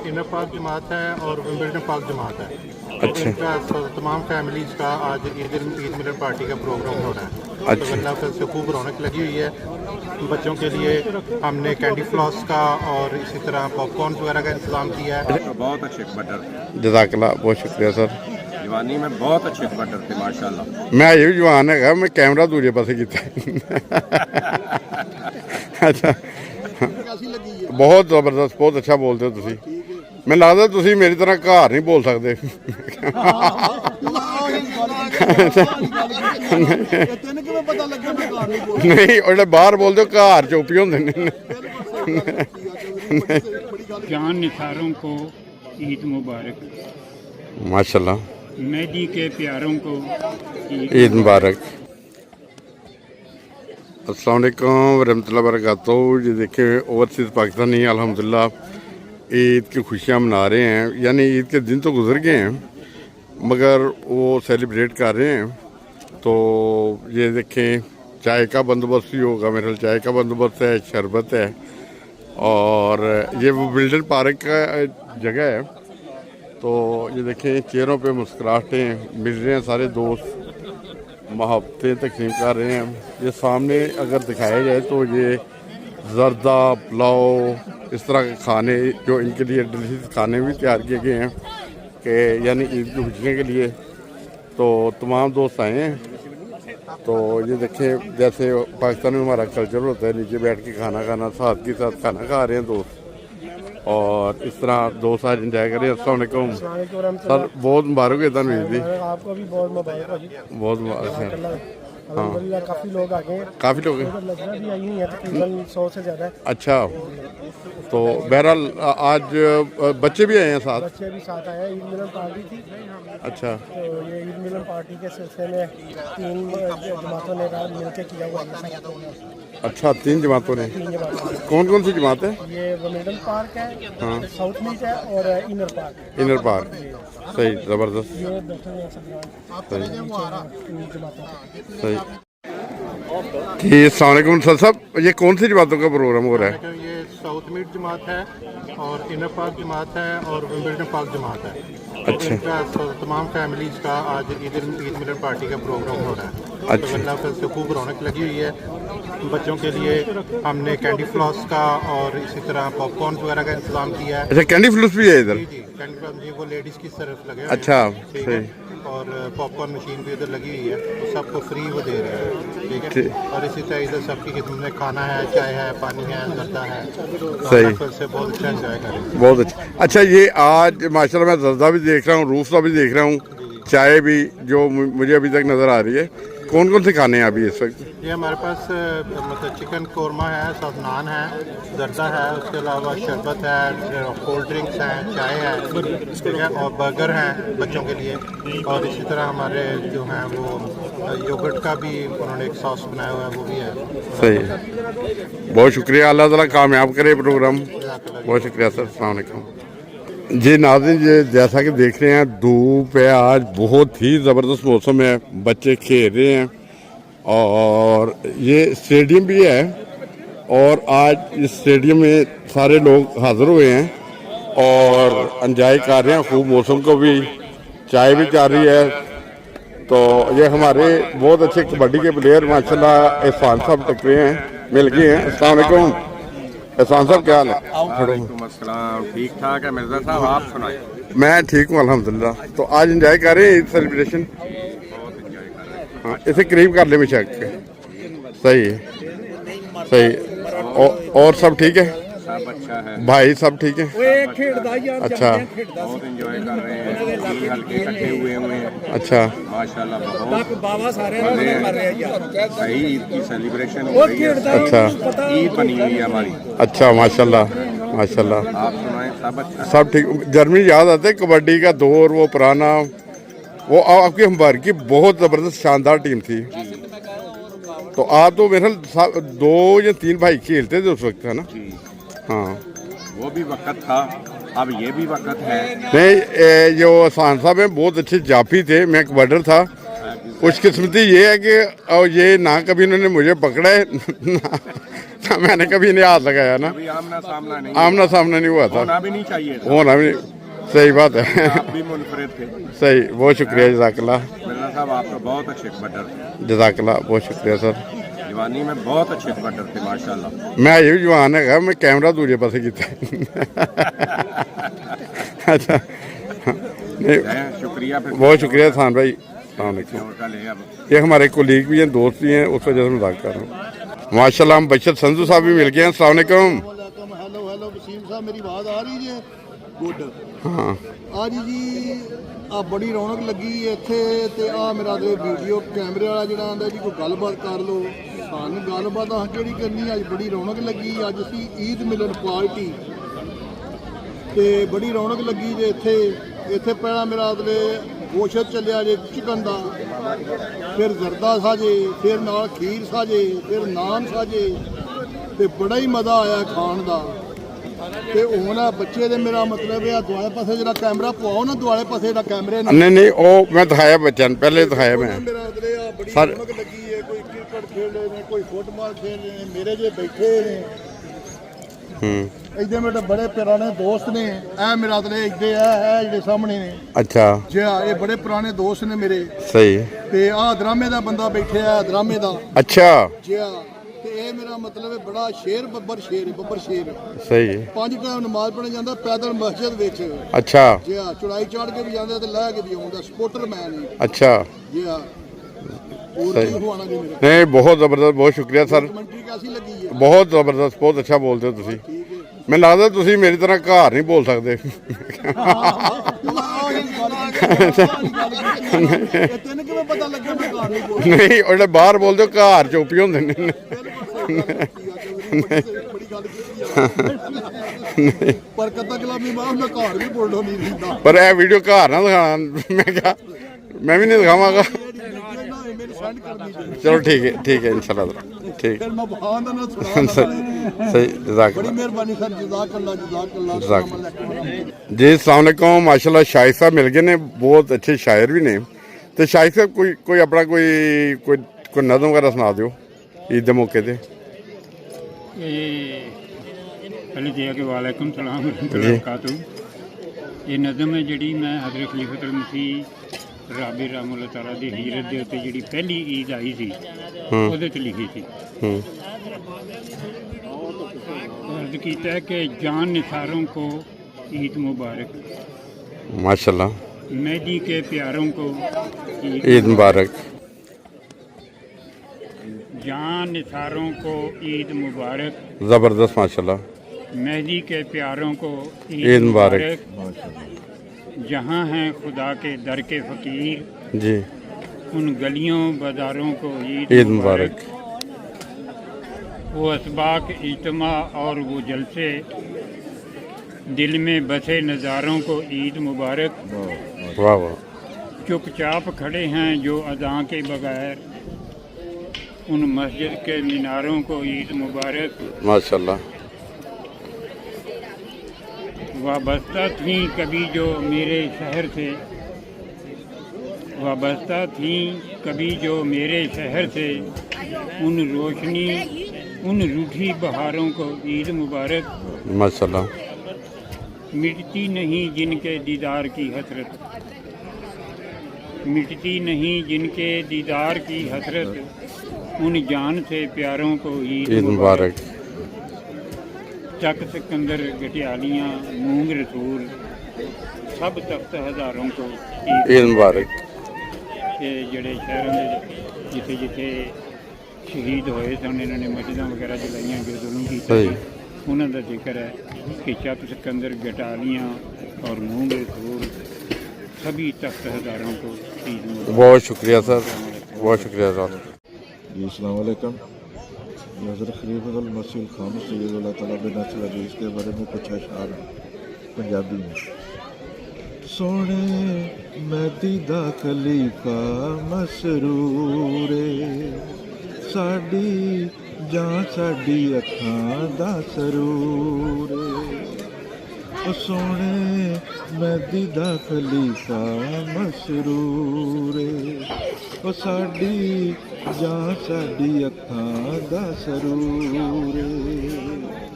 Inner park जमात है और Wimbledon park जमात है। अच्छा। इनका तमाम फैमिलीज़ का आज ईद मिलन पार्टी का प्रोग्राम हो रहा है। अच्छा। तो अल्लाह से खूब रौनक लगी हुई है। बच्चों के लिए हमने कैंडी फ्लॉस का और इसी तरह पॉपकॉर्न वगैरह का इंतज़ाम किया है। बहुत अच्छे कबड्डर, जज़ाकल्लाह, बहुत शुक्रिया सर। जवानी में बहुत अच्छे कबड्डर थे माशाल्लाह। मैं अजे भी जवान है, मैं कैमरा दूजे पासे किया। अच्छा, बहुत ज़बरदस्त, बहुत अच्छा बोलते हो तुसी। मैं लगता तुसी मेरी तरह घर नहीं बोल सकते। नहीं और बाहर बोलते घर चुप ही होंगे। जान निसारों को ईद मुबारक। माशाल्लाह। मेहदी के प्यारों को ईद मुबारक। अस्सलाम वालेकुम वरहमतुल्लाहि वबरकातुहू। ये देखिए ओवरसीज़ पाकिस्तानी अल्हम्दुलिल्लाह ईद की खुशियाँ मना रहे हैं। यानी ईद के दिन तो गुजर गए हैं मगर वो सेलिब्रेट कर रहे हैं। तो ये देखें चाय का बंदोबस्त भी होगा, मेरे ख्याल चाय का बंदोबस्त है, शरबत है और ये वो विंबलडन पार्क का जगह है। तो ये देखें चेहरों पे मुस्कुराहटें मिल रहे हैं, सारे दोस्त मोहब्बतें तकसीम कर रहे हैं। ये सामने अगर दिखाया जाए तो ये जर्दा पुलाव इस तरह के खाने जो इनके लिए डिलीशियस खाने भी तैयार किए गए हैं कि यानी ईद की खुशियों के लिए। तो तमाम दोस्त आए हैं। तो ये देखें जैसे पाकिस्तान में हमारा कल्चर होता है नीचे बैठ के खाना खाना, साथ के साथ खाना खा रहे हैं दोस्त और इस तरह दोस्त आज इंजॉय करें। अस्सलाम वालेकुम सर, बहुत मुबारक है था ईद। आपको भी बहुत मुबारक, बहुत मुबारक है। अल्हम्दुलिल्लाह काफ़ी लोग आ गए, काफ़ी लोग हैं, लगभग भी आई नहीं है, तकरीबन 100 से ज़्यादा है। अच्छा। तो बहरहाल आज बच्चे भी आए हैं साथ। बच्चे भी साथ आए हैं, ईद मिलन पार्टी थी। अच्छा। तो ये ईद मिलन पार्टी के सिलसिले में 3 जमातों ने मिलकर किया हुआ है। अच्छा, 3 जमातों ने। 3 जमातों, कौन कौन सी जमात है? ये विंबलडन पार्क है, साउथ मीट है और इनर पार्क। इनर पार्क, सही, ज़बरदस्त, ये बैठे हुए हैं सब जमातों। सही। जी अस्सलाम वालेकुम सर साहब, ये कौन सी जमातों का प्रोग्राम हो रहा है? ये साउथ मीट जमात है और इनर पार्क जमात है और विंबलडन पार्क जमात है। अच्छा। इनका तमाम फैमिलीज़ का आज ईद मिलन पार्टी का प्रोग्राम हो रहा है। अच्छा। तो अल्लाह से खूब रौनक लगी हुई है। बच्चों के लिए हमने कैंडी फ्लॉस का और इसी तरह पॉपकॉर्न वगैरह का इंतज़ाम किया है। अच्छा, कैंडी फ्लूस भी है इधर? जी जी, कैंडी फ्लॉस ये वो लेडीज़ की तरफ लगे हुए हैं। अच्छा, ठीक है। सही। और पॉपकॉर्न मशीन भी इधर लगी हुई है, तो सबको फ्री वो दे रहे हैं। ठीक है। ठीक। और इसी तरह इधर सबकी खिदमत में खाना है, चाय है, पानी है, जर्दा है। सही। तो से बहुत अच्छा इंजॉय करें। बहुत अच्छा। अच्छा, ये आज माशाल्लाह मैं जर्दा भी देख रहा हूँ, रूफसा भी देख रहा हूँ, चाय भी जो मुझे अभी तक नज़र आ रही है। कौन कौन से खाने हैं अभी इस वक्त? ये हमारे पास मतलब चिकन कौरमा है, सब नान है, जर्दा है, उसके अलावा शरबत है, कोल्ड ड्रिंक्स हैं, चाय है, ठीक है, और बर्गर हैं बच्चों के लिए। और इसी तरह हमारे जो हैं वो योगर्ट का भी उन्होंने एक सॉस बनाया हुआ है, वो भी है। सही, बहुत शुक्रिया, अल्लाह ताला कामयाब करे प्रोग्राम। बहुत शुक्रिया सर, अस्सलाम वालेकुम। जी नाज़रीन, ये जैसा कि देख रहे हैं धूप है, आज बहुत ही ज़बरदस्त मौसम है, बच्चे खेल रहे हैं और ये स्टेडियम भी है और आज इस स्टेडियम में सारे लोग हाज़िर हुए हैं और एंजॉय कर रहे हैं खूब मौसम को भी, चाय भी चल रही है। तो ये हमारे बहुत अच्छे कबड्डी के प्लेयर माशाल्लाह एहसान साहब टकरे हैं, मिल गए हैं। अस्सलाम वालेकुम एहसान साहब, क्या हाल है? वालेकुम अस्सलाम, ठीक ठाक है मिर्जा साहब, आप सुनाए? मैं ठीक हूँ अल्हम्दुलिल्लाह। तो आज एंजॉय कर रहे हैं ईद सेलिब्रेशन? हाँ, इसे करीब कर ले मिशक के। सही है, सही। और सब ठीक है? सब अच्छा है भाई सब ठीक है? अच्छा, बहुत एंजॉय कर रहे हैं, 3 हल्के इकट्ठे हुए हैं। अच्छा, माशाल्लाह बहुत सही ईद की सेलिब्रेशन हो रही है। अच्छा, ईद बनी हुई है हमारी। अच्छा, माशाल्लाह माशाल्लाह। आप सुनाए? सब अच्छा? सब ठीक। जर्मनी याद आते है कबड्डी का दौर, वो पुराना, वो आपकी हमारी की बहुत ज़बरदस्त शानदार टीम थी। तो आप तो मेरे ख्याल 2 या 3 भाई खेलते थे उस वक्त, है ना? हाँ, वो भी वक्त था, अब ये भी वक्त है। नहीं, जो एहसान साहब हैं बहुत अच्छे जाफी थे, मैं कबड्डर था। खुशकिस्मती ये है कि और ये ना कभी इन्होंने मुझे पकड़ा है मैंने कभी नहीं हाथ लगाया ना, अभी आमना सामना नहीं आमना सामना नहीं हुआ था, होना भी नहीं चाहिए था। होना भी सही बात है। आप भी मुनफरिद थे। सही, बहुत शुक्रिया, जज़ाकल्लाह। मिर्जा साहब आप तो बहुत अच्छे कबड्डर थे, जज़ाकल्लाह, बहुत शुक्रिया सर। जवानी में बहुत अच्छे कबड्डर थे माशाल्लाह। मैं ये भी जवान है, मैं कैमरा दूजे पासे किया। अच्छा नहीं, शुक्रिया फिर, बहुत शुक्रिया खान भाई। ये हमारे कोलीग भी हैं, दोस्त भी हैं, उस वजह से मजाक कर रहा हूँ। माशाल्लाह हम बशर संधू साहब भी मिल गए हैं। अस्सलाम वालेकुम। हेलो हेलो वसीम साहब, मेरी आवाज़ आ रही है? गुड। हाँ आज जी आ बड़ी रौनक लगी ਇੱਥੇ ਤੇ ਆ ਮੇਰਾ ਤੇ ਵੀਡੀਓ ਕੈਮਰੇ ਵਾਲਾ ਜਿਹੜਾ ਆਂਦਾ ਜੀ ਕੋਈ ਗੱਲਬਾਤ ਕਰ ਲਓ। ਸਾਨੂੰ ਗੱਲਬਾਤ ਆ ਕਿਹੜੀ ਕਰਨੀ, ਅੱਜ ਬੜੀ ਰੌਣਕ ਲੱਗੀ। ਅੱਜ ਅਸੀਂ ਈਦ ਮਿਲਨ ਪਾਰਟੀ ਤੇ ਬੜੀ ਰੌਣਕ ਲੱਗੀ ਜੇ ਇੱਥੇ ਪਹਿਲਾਂ ਮੇਰਾ ਉਹਦੇ ਗੋਸ਼ਤ ਚੱਲਿਆ ਜੇ ਚਿਕਨ ਦਾ, ਫਿਰ ਜ਼ਰਦਾ ਸਾਜੇ, ਫਿਰ ਨਾਲ ਖੀਰ ਸਾਜੇ, ਫਿਰ ਨਾਨ ਸਾਜੇ ਤੇ ਬੜਾ ਹੀ ਮਜ਼ਾ ਆਇਆ ਖਾਣ ਦਾ। ਤੇ ਹੁਣ ਆ ਬੱਚੇ ਦੇ ਮੇਰਾ ਮਤਲਬ ਇਹ ਦੁਆਲੇ ਪਾਸੇ ਜਿਹੜਾ ਕੈਮਰਾ ਪਵਾਓ ਨਾ, ਦੁਆਲੇ ਪਾਸੇ ਜਿਹੜਾ ਕੈਮਰੇ ਨਾਲ नहीं नहीं वो मैं दिखाया बच्चों ने, पहले दिखाया मैं। ਮੇਰਾ ਉਹਦੇ ਆ ਬੜੀ ਸਰ- ਰੌਣਕ ਲੱਗੀ ਹੈ। ਕੋਈ ਕ੍ਰਿਕਟ ਖੇਡ ਰਹੇ ਨੇ, ਕੋਈ ਫੁੱਟਬਾਲ ਖੇਡ ਰਹੇ ਨੇ, ਮੇਰੇ ਜੇ ਬੈਠੇ ਨੇ ਇੱਥੇ ਮੇਰੇ ਬੜੇ ਪੁਰਾਣੇ ਦੋਸਤ ਨੇ। ਇਹ ਮੇਰਾ ਤੇ ਇੱਥੇ ਇਹ ਜਿਹੜੇ ਸਾਹਮਣੇ ਨੇ अच्छा ਜੀ, ਇਹ ਬੜੇ ਪੁਰਾਣੇ ਦੋਸਤ ਨੇ ਮੇਰੇ। सही, ਤੇ ਆਹ ਦਰਾਮੇ ਦਾ ਬੰਦਾ ਬੈਠਿਆ, ਦਰਾਮੇ ਦਾ अच्छा ਜੀ। ਤੇ ਇਹ ਮੇਰਾ ਮਤਲਬ ਹੈ ਬੜਾ ਸ਼ੇਰ ਬੱਬਰ ਸ਼ੇਰ ਹੈ, ਬੱਬਰ ਸ਼ੇਰ। सही, 5 ਟਾਈਮ ਨਮਾਜ਼ ਪੜ੍ਹਨ ਜਾਂਦਾ ਪੈਦਲ ਮਸਜਿਦ ਵਿੱਚ अच्छा ਜੀ। ਚੜਾਈ ਚੜ੍ਹ ਕੇ ਵੀ ਜਾਂਦਾ ਤੇ ਲੈ ਕੇ ਵੀ ਆਉਂਦਾ, ਸਪੋਰਟਰ ਮੈਨ ਹੈ अच्छा। ਜੀ। और सही। की हुआना जी मेरे नहीं बहुत ज़बरदस्त, बहुत शुक्रिया सर, कमेंट्री कैसी लगी है? बहुत ज़बरदस्त, बहुत अच्छा बोलते हो तुसी। ठीक है। ਮੈਨੂੰ ਲੱਗਦਾ ਤੁਸੀਂ ਮੇਰੀ ਤਰ੍ਹਾਂ ਘਰ ਨਹੀਂ ਬੋਲ ਸਕਦੇ। ਤੈਨੂੰ ਕਿਵੇਂ ਪਤਾ ਲੱਗਿਆ ਮੈਂ ਘਰ ਨਹੀਂ ਬੋਲ? ਨਹੀਂ ਉਹਦੇ ਬਾਹਰ ਬੋਲਦੇ ਹੋ, ਘਰ ਚੁੱਪ ਹੀ ਹੁੰਦੇ ਨੇ। ਬੜੀ ਗੱਲ ਕੀਤੀ ਪਰ ਕਦਾ ਕਲਾਮੀ ਮਾਂ ਮੈਂ ਘਰ ਵੀ ਬੋਲਦਾ ਨਹੀਂ ਰਹਿੰਦਾ। ਪਰ ਇਹ ਵੀਡੀਓ ਘਰ ਨਾ ਦਿਖਾਣਾ, ਮੈਂ ਕਿਹਾ ਮੈਂ ਵੀ ਨਹੀਂ ਦਿਖਾਵਾਂਗਾ। ਮੈਨੂੰ ਸੈਂਡ ਕਰਨੀ ਚਾਹੀਦੀ। ਚਲੋ ਠੀਕ ਹੈ इंशाल्लाह, ठीक। ਫਿਰ ਮੈਂ ਬਹਾਨ ਦਾ ਨਾ ਸੁਣਾ। सही, जज़ाक बड़ी मेहरबानी सर, जज़ाक अल्लाह, जज़ाक अल्लाह। जज़ाक। अस्सलाम वालेकुम। जी अस्सलाम वालेकुम। माशाल्लाह शाहिद साहब मिल गए ने, बहुत अच्छे शायर भी ने। तो शाहिद साहब कोई अपना कोई नज़म वगैरह सुना दो ईद के मौके पे। पहले तो कि वालेकुम सलाम वरहमतुल्लाह। ये नज़म है जी मैं हज़रत खलीफतुल मसीह राबी रहमतुल्लाह तआला दी हिजरत दे उत्ते जिहड़ी पहली ईद आई सी ਉਹਦੇ ਚ लिखी थी। अर्ज कीता कि जान निसारों को ईद मुबारक, माशाल्लाह, मेहदी के प्यारों को ईद मुबारक। जान निसारों को ईद मुबारक, ज़बरदस्त माशाल्लाह। मेहदी के प्यारों को ईद मुबारक। जहाँ हैं खुदा के दर के फ़कीर, जी उन गलियों बाजारों को ईद मुबारक। वो असबाक इज्तिमा और वो जलसे दिल में बसे नज़ारों को ईद मुबारक। वाह वाह। चुपचाप खड़े हैं जो अदा के बगैर, उन मस्जिद के मीनारों को ईद मुबारक। माशाल्लाह। वाबस्ता थी कभी जो मेरे शहर से, वाबस्ता थी कभी जो मेरे शहर से, उन रोशनी उन रूठी बहारों को ईद मुबारक। माशाल्लाह। मिटती नहीं जिनके दीदार की हसरत, मिटती नहीं जिनके दीदार की हसरत, उन जान से प्यारों को ईद मुबारक। चक सिकंदर गटियालियाँ मूंग रसूल सब तख्त हज़ारों को ईद मुबारक। के जड़े शहरों के जिथे जिथे शहीद होए सन, इन्होंने मस्जिदां वगैरह जलाइयां जो जुल्म कीता, उन्होंने का जिक्र है कि चक सिकंदर गटालियाँ और मूंग रसूल सभी तख्त हज़ारों को ईद मुबारक। बहुत शुक्रिया सर, बहुत शुक्रिया सर। जी अस्सलाम वालेकुम। हज़रत खलीफतुल मसीह खान सैयद अल्लाह तआला बिनसर अजीज़ के बारे में कुछ अशआर पंजाबी में। सोने मेहदी दा खलीफा मसरूरे, साडी जान साडी अखां दा सरूरे। ओ सोने ਮਹਿਦੀ ਦਾ ਖਲੀਫਾ ਮਸਰੂਰ ਏ ਉਹ ਸਾਡੀ ਜਾਂ ਸਾਡੀ ਅੱਖਾਂ ਦਾ ਸਰੂਰ ਏ